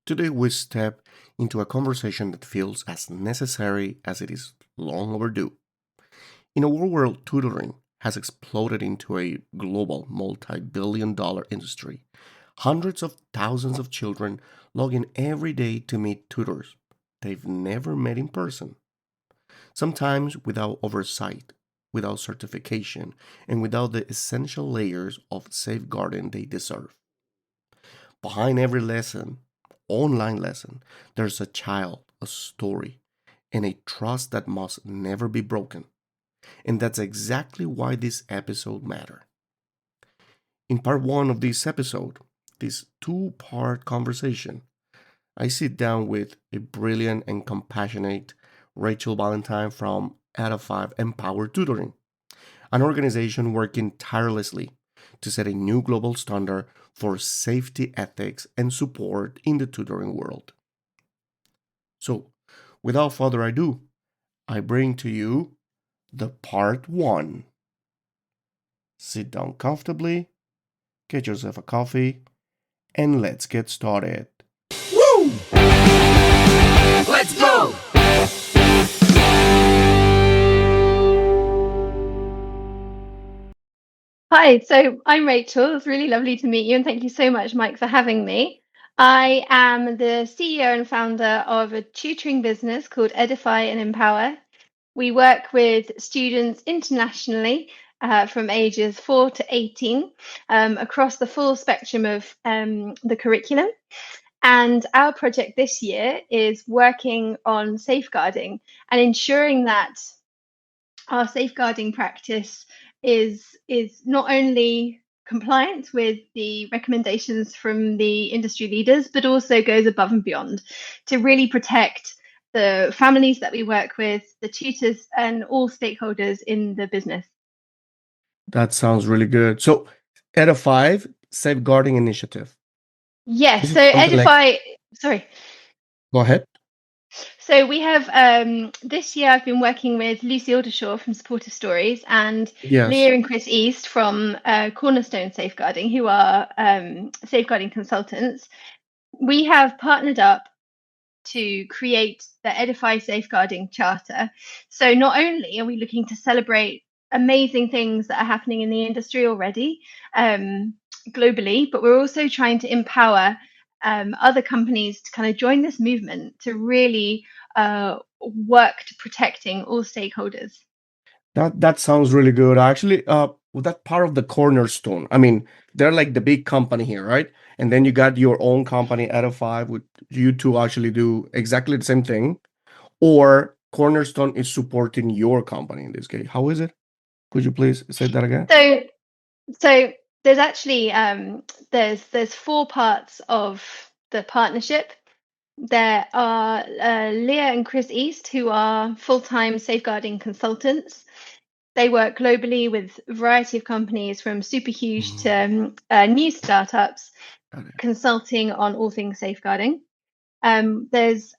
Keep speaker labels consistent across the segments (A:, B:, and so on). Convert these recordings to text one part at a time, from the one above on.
A: Today we step into a conversation that feels as necessary as it is long overdue. In a world where tutoring has exploded into a global multi-billion-dollar industry, hundreds of thousands of children log in every day to meet tutors they've never met in person, sometimes without oversight, without certification, and without the essential layers of safeguarding they deserve. Behind every lesson, online lesson, there's a child, a story, and a trust that must never be broken. And that's exactly why this episode matters. In part one of this episode, this two-part conversation, I sit down with a brilliant and compassionate Rachel Ballantyne from Edify Empower Tutoring, an organization working tirelessly to set a new global standard for safety ethics and support in the tutoring world. So, without further ado, I bring to you the part one. Sit down comfortably, get yourself a coffee, and let's get started. Woo! Let's go!
B: Hi, so I'm Rachel. It's really lovely to meet you, and thank you so much, Mike, for having me. I am the CEO and founder of a tutoring business called Edify and Empower. We work with students internationally from ages 4 to 18 across the full spectrum of the curriculum. And our project this year is working on safeguarding and ensuring that our safeguarding practice is not only compliant with the recommendations from the industry leaders, but also goes above and beyond to really protect the families that we work with, the tutors, and all stakeholders in the business.
A: That sounds really good. So, Edify Safeguarding Initiative.
B: Yes,
A: Is
B: so
A: it something like,
B: Edify, sorry.
A: go ahead.
B: So we have this year I've been working with Lucy Aldershaw from Supportive Stories and
A: Yes.
B: Leah and Chris East from Cornerstone Safeguarding, who are safeguarding consultants. We have partnered up to create the Edify Safeguarding Charter. So not only are we looking to celebrate amazing things that are happening in the industry already globally, but we're also trying to empower other companies to kind of join this movement to really work to protecting all stakeholders.
A: That sounds really good. Actually, well, that part of the cornerstone. I mean, they're like the big company here, right? And then you got your own company, Edify, with you two actually do exactly the same thing. Or Cornerstone is supporting your company in this case. How is it? Could you please say that again?
B: So there's actually there's four parts of the partnership. There are Leah and Chris East, who are full-time safeguarding consultants. They work globally with a variety of companies from super huge to new startups, consulting on all things safeguarding. There's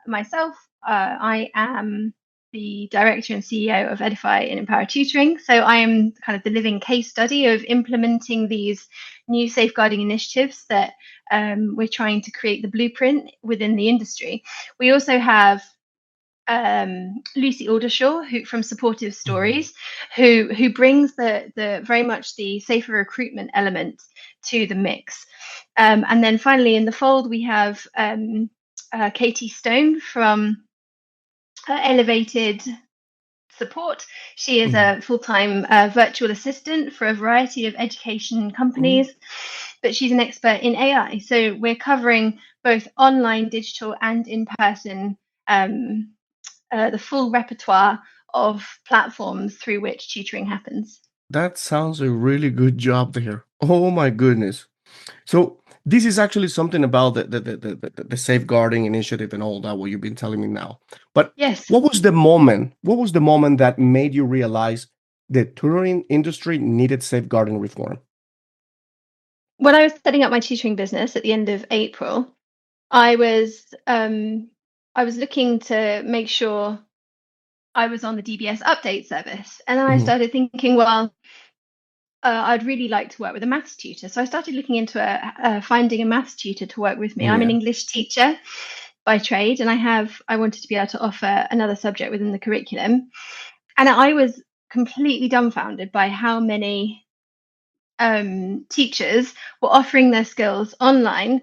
B: myself. I am the director and CEO of Edify and Empower Tutoring. So I am kind of the living case study of implementing these new safeguarding initiatives that we're trying to create the blueprint within the industry. We also have Lucy Aldershaw, who from Supportive Stories, who brings the very much the safer recruitment element to the mix. And then finally in the fold we have Katie Stone from Elevated Support. She is a full-time virtual assistant for a variety of education companies, but she's an expert in AI. So we're covering both online, digital, and in-person the full repertoire of platforms through which tutoring happens.
A: That sounds a really good job there. Oh my goodness. So this is actually something about the safeguarding initiative and all that, what you've been telling me now. But
B: Yes.
A: what was the moment? What was the moment that made you realize the tutoring industry needed safeguarding reform?
B: When I was setting up my tutoring business at the end of April, I was looking to make sure I was on the DBS update service, and then I started thinking, well, I'd really like to work with a maths tutor. So I started looking into finding a maths tutor to work with me. I'm an
A: Yeah.
B: English teacher by trade, and I wanted to be able to offer another subject within the curriculum. And I was completely dumbfounded by how many teachers were offering their skills online,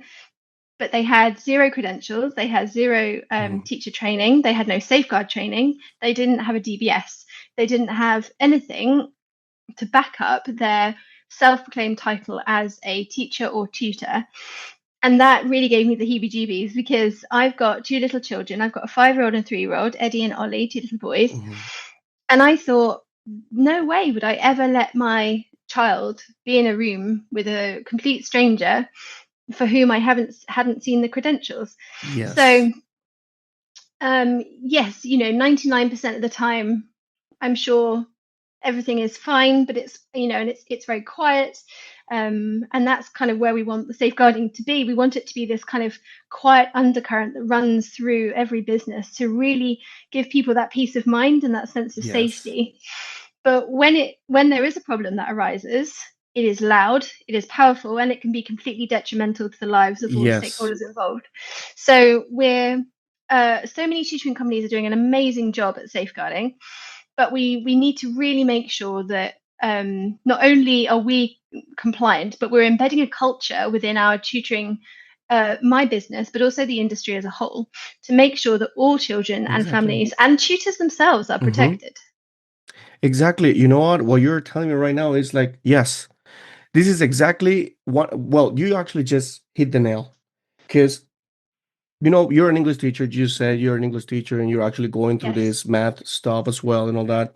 B: but they had zero credentials, they had zero
A: Mhm.
B: teacher training, they had no safeguard training, they didn't have a DBS, they didn't have anything to back up their self-proclaimed title as a teacher or tutor. And that really gave me the heebie-jeebies, because I've got two little children. I've got a 5-year-old and a 3-year-old, Eddie and Ollie, two little boys.
A: Mhm.
B: And I thought, no way would I ever let my child be in a room with a complete stranger for whom I hadn't seen the credentials.
A: Yes.
B: So yes, 99% of the time, I'm sure everything is fine, but and it's very quiet. And that's kind of where we want the safeguarding to be. We want it to be this kind of quiet undercurrent that runs through every business to really give people that peace of mind and that sense of
A: Yes.
B: safety. But when there is a problem that arises, it is loud, it is powerful, and it can be completely detrimental to the lives of all the
A: Yes.
B: stakeholders involved. So so many tutoring companies are doing an amazing job at safeguarding, but we need to really make sure that not only are we compliant, but we're embedding a culture within our tutoring, my business, but also the industry as a whole, to make sure that all children and
A: Exactly.
B: families and tutors themselves are
A: Hmm.
B: protected.
A: Exactly. You know what you're telling me right now is like, yes, this is exactly what, well, you actually just hit the nail. Because, you're an English teacher. You said you're an English teacher and you're actually going through
B: Yes.
A: this math stuff as well and all that.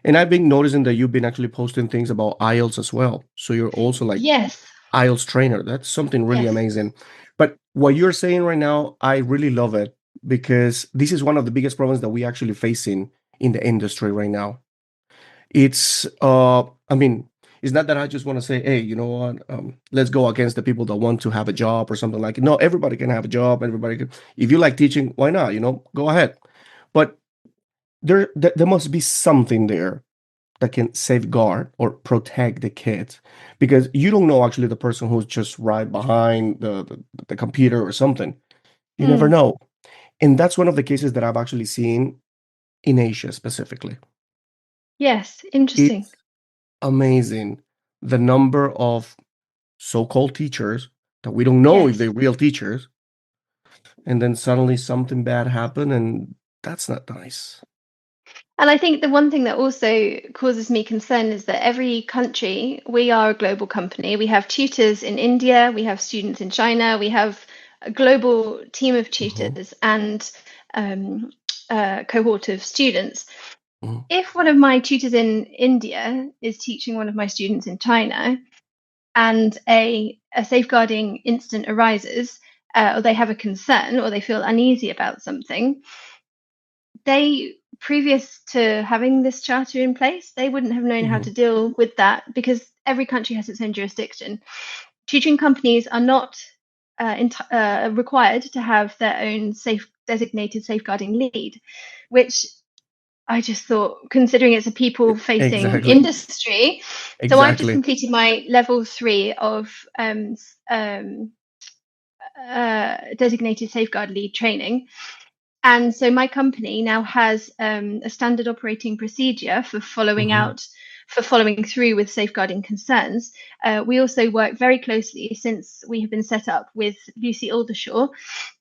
A: And I've been noticing that you've been actually posting things about IELTS as well. So you're also like
B: Yes.
A: IELTS trainer. That's something really
B: Yes.
A: amazing. But what you're saying right now, I really love it, because this is one of the biggest problems that we actually facing in the industry right now. It's I mean, it's not that I just want to say, hey, you know what, let's go against the people that want to have a job or something like it. No, everybody can have a job. Everybody can. If you like teaching, why not? Go ahead. But there must be something there that can safeguard or protect the kids, because you don't know actually the person who's just right behind the computer or something. You never
B: Mm.
A: know. And that's one of the cases that I've actually seen in Asia specifically.
B: Yes. Interesting.
A: It's amazing the number of so-called teachers that we don't know if
B: Yes.
A: they're real teachers, and then suddenly something bad happened, and that's not nice.
B: And I think the one thing that also causes me concern is that every country, we are a global company. We have tutors in India, we have students in China, we have a global team of
A: Hmm.
B: tutors and um, a cohort of students.
A: Hmm.
B: If one of my tutors in India is teaching one of my students in China, and a safeguarding incident arises, or they have a concern, or they feel uneasy about something, they, previous to having this charter in place, they wouldn't have known how
A: Hmm.
B: to deal with that, because every country has its own jurisdiction. Tutoring companies are not required to have their own designated safeguarding lead, which I just thought, considering it's a people facing
A: Exactly.
B: industry. So I've just
A: Exactly.
B: completed my level 3 of designated safeguard lead training. And so my company now has a standard operating procedure
A: Hmm.
B: for following through with safeguarding concerns. We also work very closely, since we have been set up, with Lucy Aldershaw,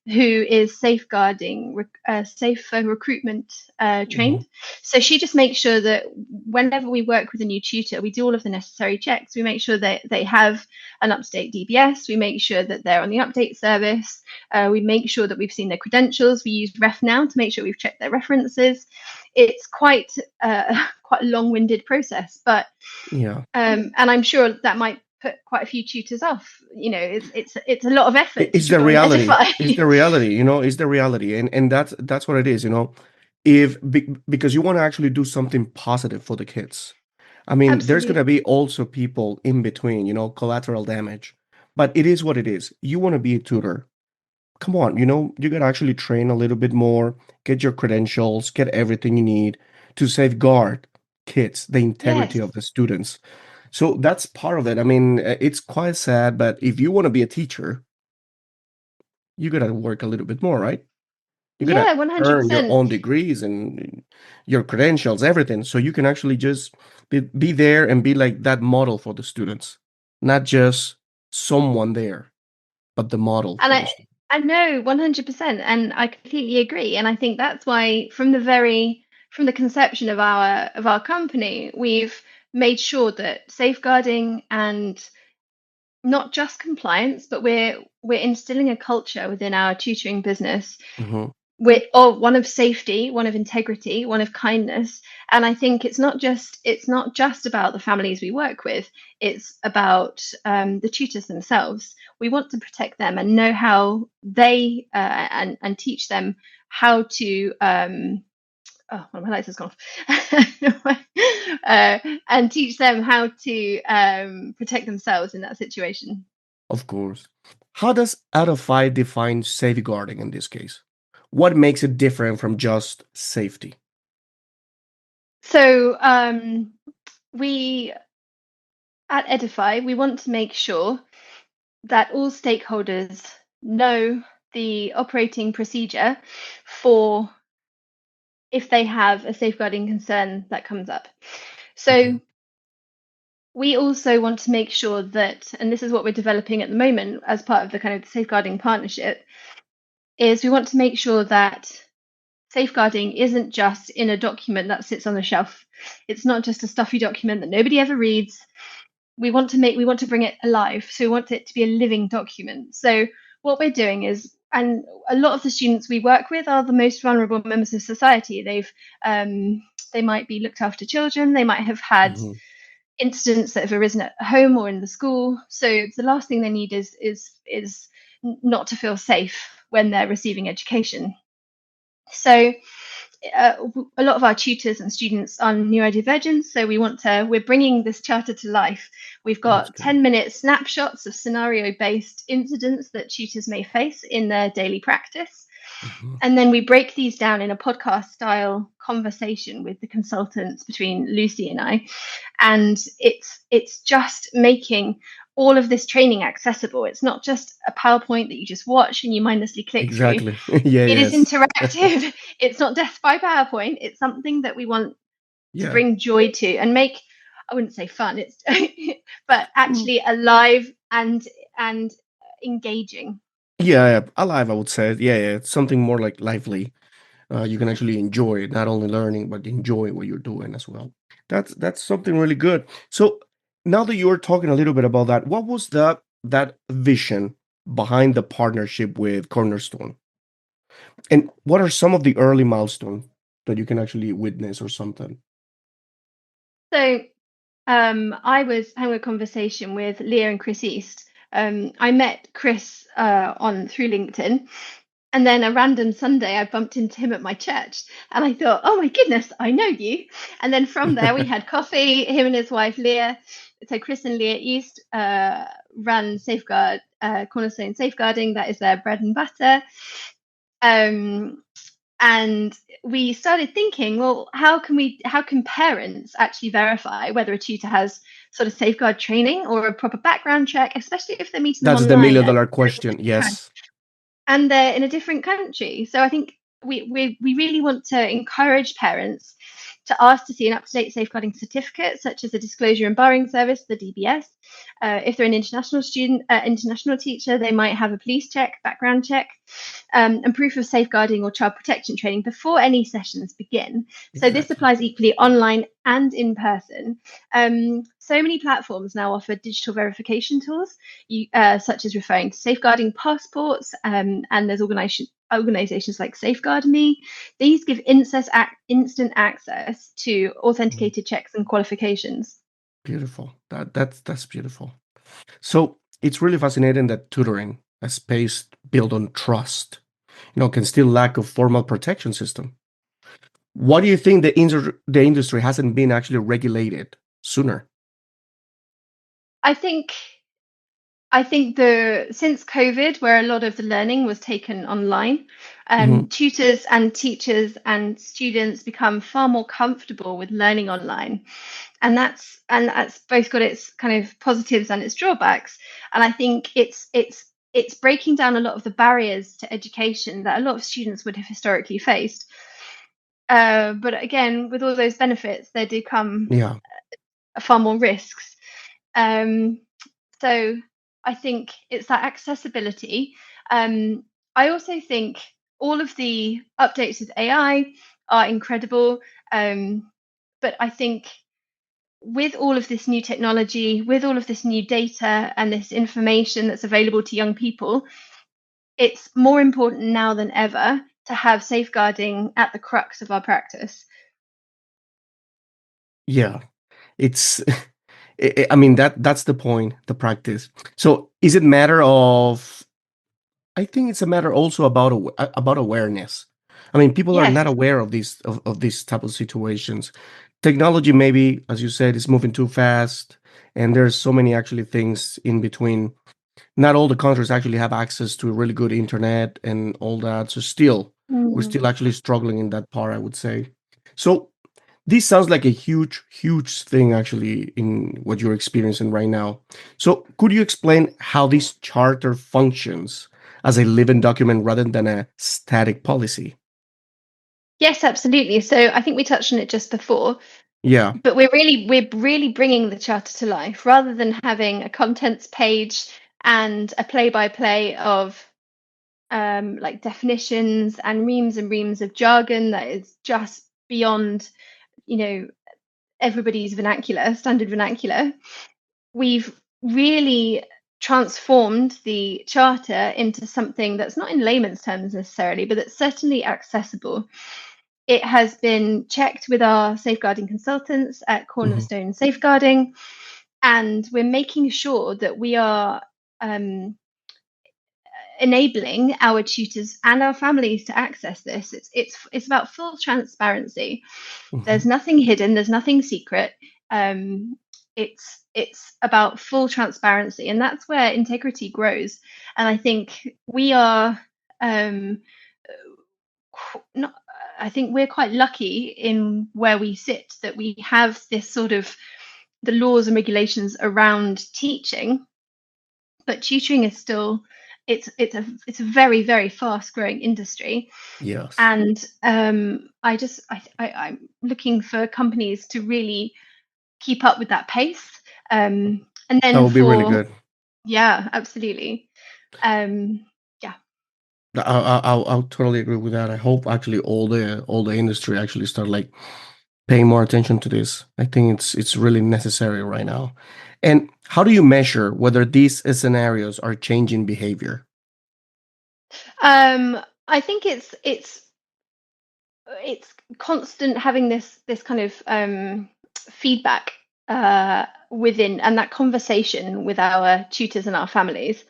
B: who is safe recruitment
A: Hmm.
B: trained. So she just makes sure that whenever we work with a new tutor, we do all of the necessary checks. We make sure that they have an up-to-date DBS. We make sure that they're on the update service. We make sure that we've seen their credentials. We use RefNow to make sure we've checked their references. It's quite a long-winded process, but
A: Yeah.
B: and I'm sure that might put quite a few tutors off. It's a lot of effort to
A: It's the
B: join
A: reality.
B: Edify.
A: It's the reality. It's the reality, and that's what it is. If because you want to actually do something positive for the kids. I mean, there's gonna
B: Absolutely.
A: be also people in between, collateral damage, but it is what it is. You want to be a tutor. Come on, you gotta actually train a little bit more, get your credentials, get everything you need to safeguard kids, the integrity
B: Yes.
A: of the students. So that's part of it. I mean, it's quite sad, but if you want to be a teacher, you gotta work a little bit more, right? You gotta
B: Yeah,
A: earn your
B: 100%.
A: own degrees and your credentials, everything, so you can actually just be there and be like that model for the students, not just someone there, but the model
B: And
A: for the student.
B: I know 100%, and I completely agree. And I think that's why from the conception of our company, we've made sure that safeguarding and not just compliance, but we're instilling a culture within our tutoring business
A: Hmm.
B: with one of safety, one of integrity, one of kindness. And I think it's not just about the families we work with. It's about the tutors themselves. We want to protect them and know how they and teach them how to. Oh, one of my lights has gone off. And teach them how to protect themselves in that situation.
A: Of course. How does Edify define safeguarding in this case? What makes it different from just safety?
B: So we at Edify, we want to make sure that all stakeholders know the operating procedure for if they have a safeguarding concern that comes up.
A: Hmm.
B: So we also want to make sure that, and this is what we're developing at the moment as part of the kind of safeguarding partnership, is we want to make sure that safeguarding isn't just in a document that sits on the shelf. It's not just a stuffy document that nobody ever reads. We want to bring it alive, so we want it to be a living document. So what we're doing is, and a lot of the students we work with are the most vulnerable members of society. They might be looked after children, they might have had
A: Hmm.
B: incidents that have arisen at home or in the school. So the last thing they need is not to feel safe when they're receiving education. So uh, a lot of our tutors and students are neurodivergent, so we're bringing this charter to life. We've
A: That's
B: got
A: good.
B: 10-minute snapshots of scenario-based incidents that tutors may face in their daily practice.
A: Hmm.
B: And then we break these down in a podcast style conversation with the consultants between Lucy and I. And it's just making all of this training accessible. It's not just a PowerPoint that you just watch and you mindlessly click through.
A: Exactly. Yeah,
B: It is
A: yes.
B: interactive. It's not death by PowerPoint. It's something that we want to
A: Yeah.
B: bring joy to and make, I wouldn't say fun, it's but
A: Mm.
B: actually alive and engaging.
A: Yeah, yeah, alive, I would say. Yeah, yeah, it's something more like lively. You can actually enjoy it, not only learning, but enjoy what you're doing as well. That's something really good. So now that you were talking a little bit about that, what was that vision behind the partnership with Cornerstone? And what are some of the early milestones that you can actually witness or something?
B: So I was having a conversation with Leah and Chris East. I met Chris on through LinkedIn, and then a random Sunday I bumped into him at my church, and I thought, oh my goodness, I know you. And then from there we had coffee. Him and his wife Leah. So Chris and Leah East run Cornerstone Safeguarding. That is their bread and butter. Um, and we started thinking, well, how can parents actually verify whether a tutor has sort of safeguard training or a proper background check, especially if they're meeting them
A: That's the
B: online
A: million
B: and
A: dollar question. Yes.
B: they're in a different country. So I think we really want to encourage parents to ask to see an up-to-date safeguarding certificate, such as a disclosure and barring service, the DBS. If they're an international student, international teacher, they might have a police check, background check, and proof of safeguarding or child protection training before any sessions begin. So this
A: Exactly.
B: applies equally online and in person. So many platforms now offer digital verification tools, such as referring to safeguarding passports, and there's organizations like Safeguard Me. These give instant access to
A: Mhm.
B: authenticated checks and qualifications.
A: Beautiful. That's beautiful. So it's really fascinating that tutoring, a space built on trust, can still lack a formal protection system. Why do you think the industry hasn't been actually regulated sooner?
B: I think the since COVID, where a lot of the learning was taken online,
A: Hmm.
B: tutors and teachers and students become far more comfortable with learning online. and that's both got its kind of positives and its drawbacks. And I think it's breaking down a lot of the barriers to education that a lot of students would have historically faced. But again, with all those benefits, there do come
A: Yeah.
B: far more risks. Um, so I think it's that accessibility. I also think all of the updates with AI are incredible. But I think with all of this new technology, with all of this new data and this information that's available to young people, it's more important now than ever to have safeguarding at the crux of our practice.
A: Yeah. It's I mean that's the point, the practice. So is it matter of I think it's a matter also about awareness. I mean, people are
B: Yes.
A: not aware of these type of situations. Technology, maybe, as you said, is moving too fast, and there's so many actually things in between. Not all the countries actually have access to really good internet and all that. So still, we're
B: Mm.
A: still actually struggling in that part, I would say. So this sounds like a huge, huge thing actually in what you're experiencing right now. So, could you explain how this charter functions as a living document rather than a static policy?
B: Yes, absolutely. So I think we touched on it just before,
A: Yeah.
B: but we're really bringing the charter to life rather than having a contents page and a play-by-play of like definitions and reams of jargon that is just beyond, you know, everybody's vernacular, standard vernacular. We've really transformed the charter into something that's not in layman's terms necessarily, but that's certainly accessible. It has been checked with our safeguarding consultants at
A: Mhm.
B: Cornerstone Safeguarding, and we're making sure that we are um, enabling our tutors and our families to access this. It's about full transparency. There's
A: Mhm.
B: nothing hidden. There's nothing secret. Um, it's about full transparency, and that's where integrity grows. And I think we are um, not. I think we're quite lucky in where we sit that we have this sort of the laws and regulations around teaching, but tutoring is still it's a very very fast growing industry.
A: Yes.
B: And I'm looking for companies to really keep up with that pace. And
A: That
B: then
A: would be really
B: for
A: good.
B: yeah, absolutely. Yeah.
A: I'll totally agree with that. I hope actually all the industry actually start like paying more attention to this. I think it's really necessary right now. And how do you measure whether these scenarios are changing behavior?
B: I think it's constant having this kind of feedback within, and that conversation with our tutors and our families,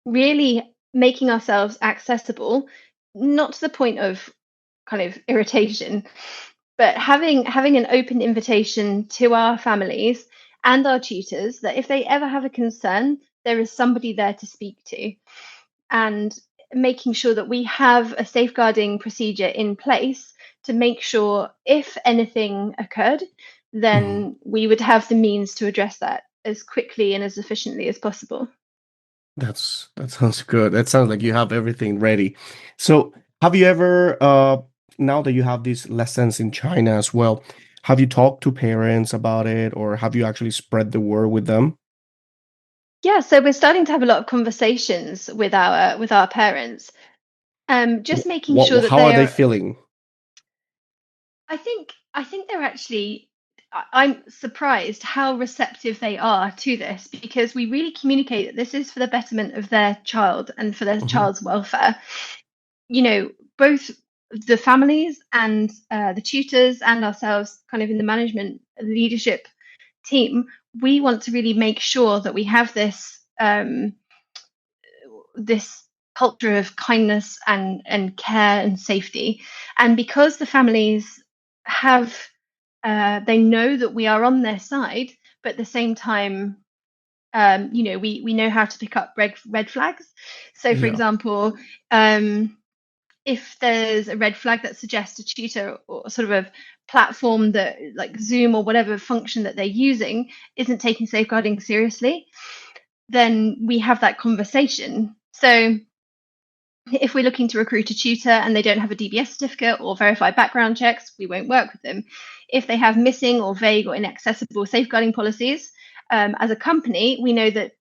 B: really making ourselves accessible, not to the point of kind of irritation, but having an open invitation to our families and our tutors that if they ever have a concern, there is somebody there to speak to, and making sure that we have a safeguarding procedure in place to make sure if anything occurred,
A: Mhm.
B: then we would have the means to address that as quickly and as efficiently as possible.
A: That sounds good. That sounds like you have everything ready. So, have you ever, now that you have these lessons in China as well, have you talked to parents about it, or have you actually spread the word with them?
B: Yeah, so we're starting to have a lot of conversations with our parents, just making sure that
A: How are they
B: they're.
A: feeling?
B: I think they're actually. I'm surprised how receptive they are to this, because we really communicate that this is for the betterment of their child and for their
A: Mhm.
B: child's welfare. Both the families and the tutors and ourselves, kind of in the management leadership team, we want to really make sure that we have this culture of kindness and care and safety. And because the families have, they know that we are on their side, but at the same time, we know how to pick up red flags. So, for
A: Yeah.
B: example, um, if there's a red flag that suggests a tutor or sort of a platform that like Zoom or whatever function that they're using isn't taking safeguarding seriously, then we have that conversation. So if we're looking to recruit a tutor and they don't have a DBS certificate or verified background checks, we won't work with them. If they have missing or vague or inaccessible safeguarding policies, as a company, we know that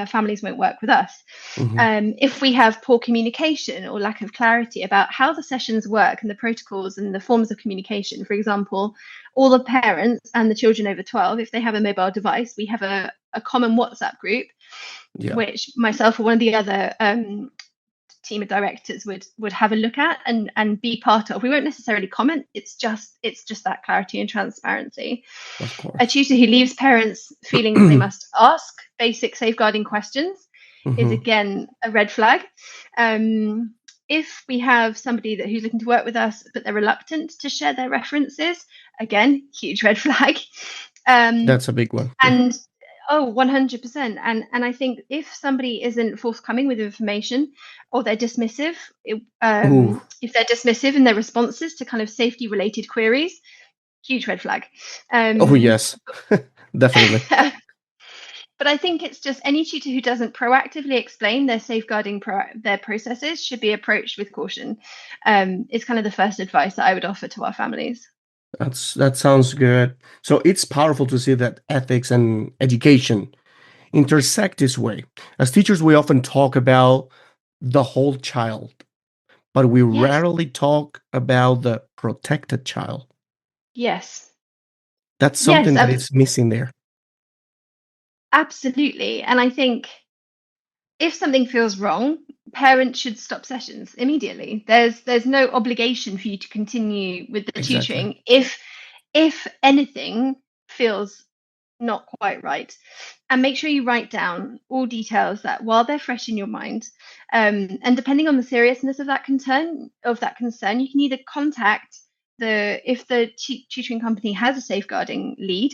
B: families won't work with us. If we have poor communication or lack of clarity about how the sessions work and the protocols and the forms of communication, for example, all the parents and the children over 12, if they have a mobile device, we have a common WhatsApp group, which myself or one of the other team of directors would have a look at and be part of. We won't necessarily comment. It's just that clarity and transparency.
A: Of course.
B: A tutor who leaves parents feeling that they must ask basic safeguarding questions is again a red flag. If we have somebody who's looking to work with us but they're reluctant to share their references, again, huge red flag.
A: That's a big one.
B: And 100%. And I think if somebody isn't forthcoming with information or they're dismissive, if they're dismissive in their responses to kind of safety related queries, huge red flag.
A: Yes, definitely.
B: But I think it's just any tutor who doesn't proactively explain their safeguarding their processes should be approached with caution. It's kind of the first advice that I would offer to our families.
A: That sounds good. So it's powerful to see that ethics and education intersect this way. As teachers, we often talk about the whole child, but we rarely talk about the protected child.
B: Yes.
A: That's something that is missing there.
B: Absolutely. And I think if something feels wrong, parents should stop sessions immediately. There's no obligation for you to continue with the tutoring if anything feels not quite right. And make sure you write down all details that while they're fresh in your mind. And depending on the seriousness of that concern, you can either contact if the tutoring company has a safeguarding lead,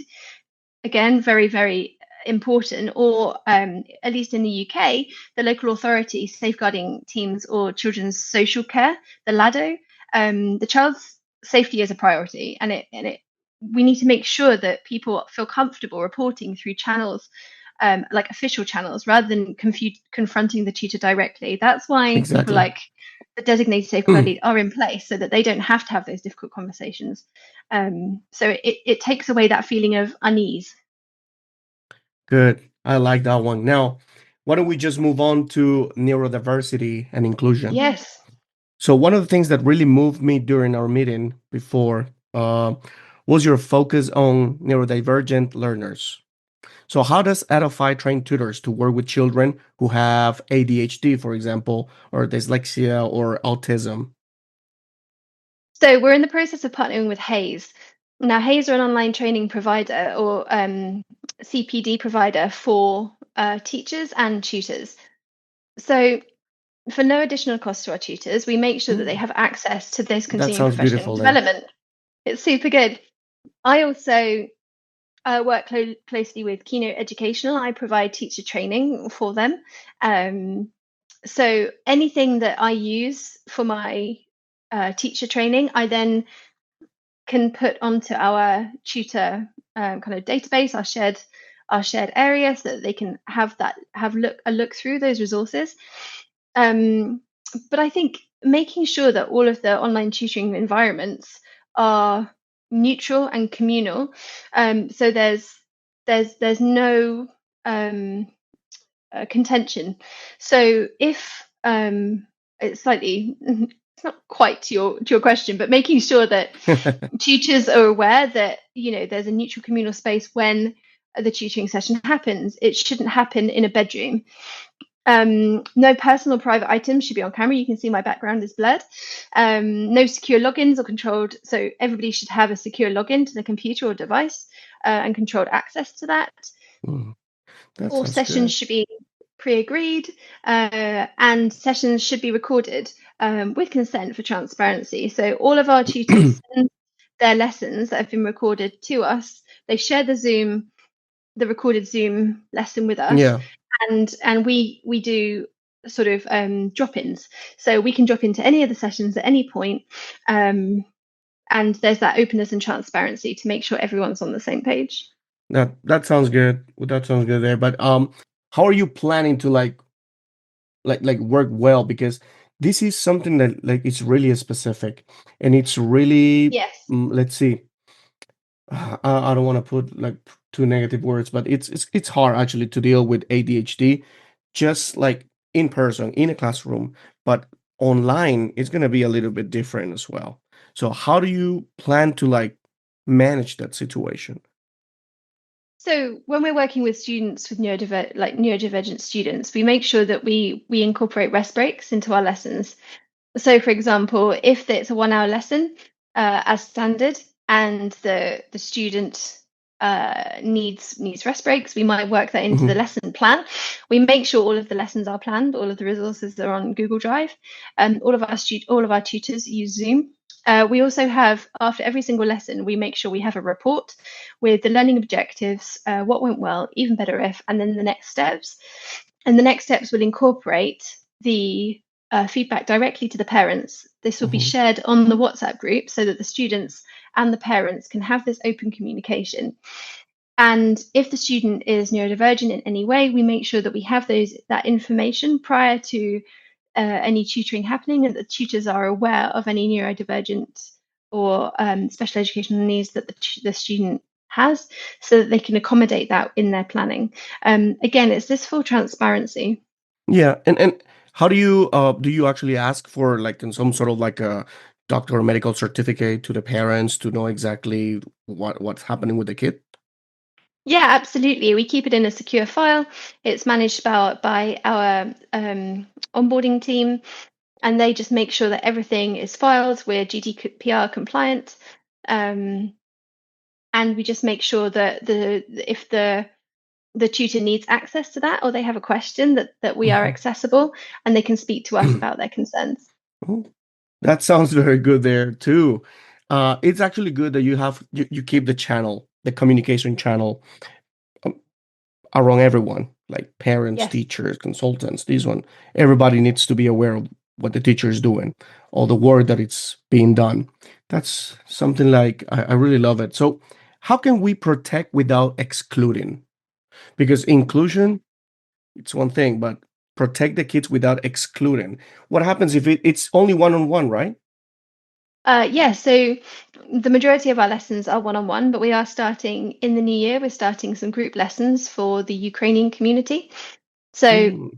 B: again, very, very important, or at least in the UK, the local authority safeguarding teams or children's social care, the LADO. The child's safety is a priority, and we need to make sure that people feel comfortable reporting through channels like official channels rather than confronting the tutor directly. That's why people like the designated safeguard lead are in place, so that they don't have to have those difficult conversations. So it takes away that feeling of unease.
A: Good. I like that one. Now, why don't we just move on to neurodiversity and inclusion?
B: Yes.
A: So one of the things that really moved me during our meeting before was your focus on neurodivergent learners. So how does Edify train tutors to work with children who have ADHD, for example, or dyslexia or autism?
B: So we're in the process of partnering with Hayes. Now, Hayes are an online training provider or CPD provider for teachers and tutors. So for no additional cost to our tutors, we make sure that they have access to this continuing professional development. It's super good. I also work closely with Keynote Educational. I provide teacher training for them. So anything that I use for my teacher training, I then can put onto our tutor kind of database, our shared area, so that they can have a look through those resources. But I think making sure that all of the online tutoring environments are neutral and communal, so there's no contention. So if it's not quite to your question, but making sure that tutors are aware that there's a neutral communal space when the tutoring session happens. It shouldn't happen in a bedroom. No personal private items should be on camera. You can see my background is blurred. No secure logins or controlled. So everybody should have a secure login to the computer or device and controlled access to that. All sessions should be pre-agreed, and sessions should be recorded with consent for transparency. So all of our tutors send their lessons that have been recorded to us. They share the recorded Zoom lesson with us. And we do sort of drop-ins. So we can drop into any of the sessions at any point. And there's that openness and transparency to make sure everyone's on the same page.
A: That sounds good. That sounds good there. But how are you planning to like work well? Because this is something that like it's really specific, and it's really
B: Yes.
A: let's see. I don't want to put like too negative words, but it's hard actually to deal with ADHD, just like in person in a classroom, but online it's gonna be a little bit different as well. So how do you plan to like manage that situation?
B: So when we're working with students with neurodivergent students, we make sure that we incorporate rest breaks into our lessons. So, for example, if it's a 1 hour lesson as standard, and the student needs rest breaks, we might work that into the
A: Hmm.
B: lesson plan. We make sure all of the lessons are planned, all of the resources are on Google Drive, and all of our tutors use Zoom. We also have, after every single lesson, we make sure we have a report with the learning objectives, what went well, even better if, and then the next steps. And the next steps will incorporate the feedback directly to the parents. This will be
A: Hmm.
B: shared on the WhatsApp group so that the students and the parents can have this open communication. And if the student is neurodivergent in any way, we make sure that we have that information prior to any tutoring happening, and that the tutors are aware of any neurodivergent or special educational needs that the student has, so that they can accommodate that in their planning. Again, it's this full transparency.
A: Yeah, and how do you actually ask for like in some sort of like a doctor or medical certificate to the parents to know exactly what's happening with the kid?
B: Yeah, absolutely. We keep it in a secure file. It's managed by our onboarding team, and they just make sure that everything is filed. We're GDPR compliant, um, and we just make sure that if the tutor needs access to that, or they have a question, that we are
A: Mhm.
B: accessible and they can speak to us about their concerns.
A: Oh, that sounds very good there too. It's actually good that you keep the channel, the communication channel um, around everyone, like parents,
B: Yes.
A: teachers, consultants. This one, everybody needs to be aware of what the teacher is doing, all the work that it's being done. That's something like I really love it. So, how can we protect without excluding? Because inclusion, it's one thing, but protect the kids without excluding. What happens if it's only one on one, right?
B: Yeah, so the majority of our lessons are one-on-one, but we are starting in the new year. We're starting some group lessons for the Ukrainian community. So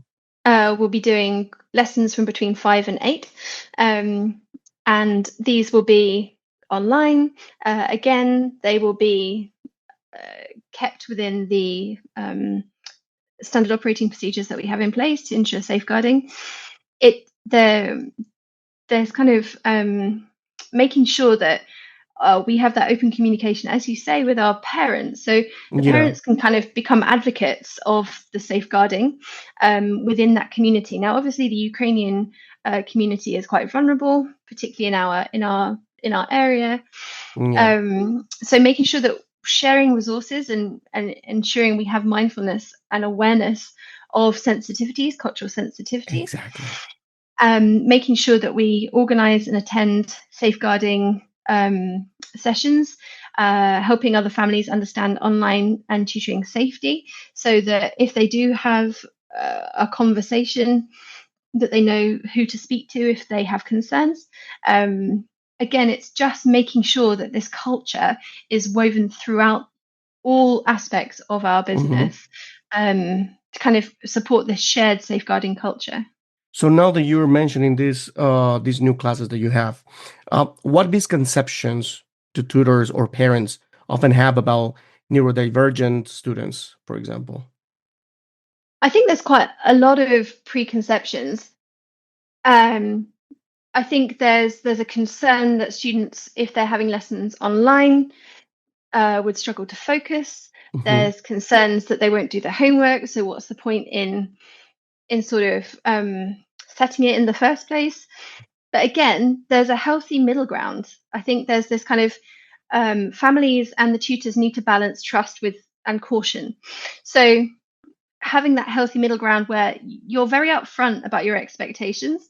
A: Mm,
B: we'll be doing lessons from between 5 and 8, and these will be online. Again, they will be kept within the standard operating procedures that we have in place to ensure safeguarding. It there's kind of making sure that we have that open communication, as you say, with our parents. So the
A: yeah.
B: parents can kind of become advocates of the safeguarding within that community. Now, obviously, the Ukrainian community is quite vulnerable, particularly in our area.
A: Yeah.
B: So making sure that sharing resources and ensuring we have mindfulness and awareness of sensitivities, cultural sensitivities,
A: Exactly.
B: making sure that we organize and attend safeguarding sessions, helping other families understand online and tutoring safety, so that if they do have a conversation, that they know who to speak to if they have concerns. Again, it's just making sure that this culture is woven throughout all aspects of our
A: Hmm.
B: business, to kind of support this shared safeguarding culture.
A: So now that you're mentioning these new classes that you have, what misconceptions do tutors or parents often have about neurodivergent students, for example?
B: I think there's quite a lot of preconceptions. Um, I think there's a concern that students, if they're having lessons online, would struggle to focus.
A: Hmm.
B: There's concerns that they won't do their homework. So what's the point in sort of setting it in the first place? But again, there's a healthy middle ground. I think there's this kind of families and the tutors need to balance trust with and caution. So having that healthy middle ground where you're very upfront about your expectations,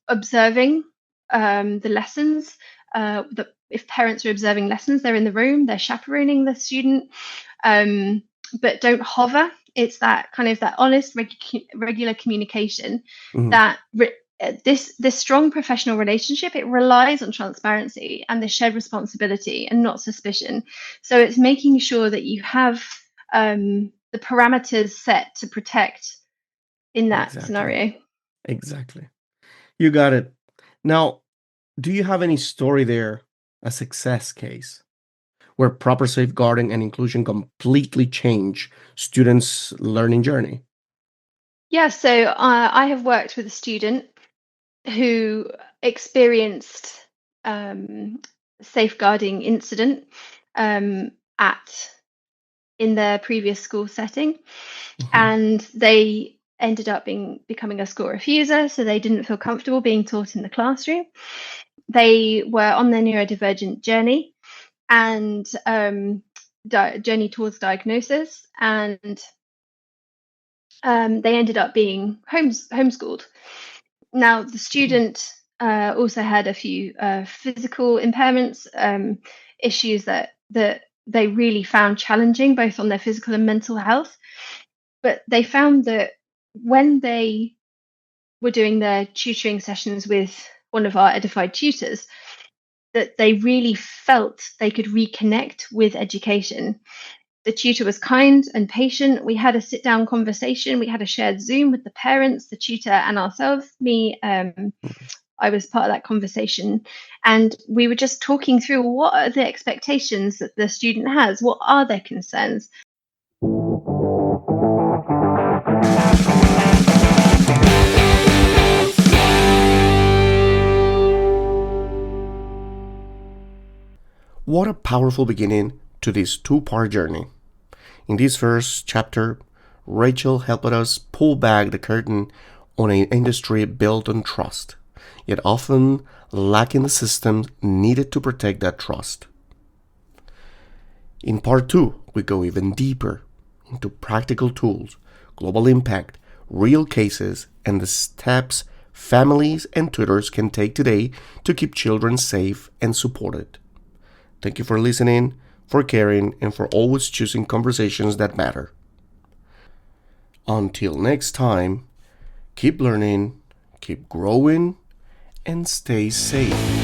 B: observing the lessons. If parents are observing lessons, they're in the room, they're chaperoning the student, but don't hover. It's that kind of that honest, regular communication that this strong professional relationship, it relies on transparency and the shared responsibility and not suspicion. So it's making sure that you have the parameters set to protect in that
A: Exactly.
B: scenario.
A: Exactly. You got it. Now, do you have any story there, a success case, where proper safeguarding and inclusion completely change students' learning journey?
B: Yeah, so I have worked with a student who experienced safeguarding incident at in their previous school setting,
A: Mhm.
B: and they ended up becoming a school refuser, so they didn't feel comfortable being taught in the classroom. They were on their neurodivergent journey and journey towards diagnosis, and they ended up being homeschooled. Now, the student also had a few physical impairments, issues that they really found challenging, both on their physical and mental health. But they found that when they were doing their tutoring sessions with one of our Edify tutors, that they really felt they could reconnect with education. The tutor was kind and patient. We had a sit down conversation. We had a shared Zoom with the parents, the tutor, and ourselves. I was part of that conversation. And we were just talking through what are the expectations that the student has? What are their concerns?
A: What a powerful beginning to this two-part journey. In this first chapter, Rachel helped us pull back the curtain on an industry built on trust, yet often lacking the systems needed to protect that trust. In part 2, we go even deeper into practical tools, global impact, real cases, and the steps families and tutors can take today to keep children safe and supported. Thank you for listening, for caring, and for always choosing conversations that matter. Until next time, keep learning, keep growing, and stay safe.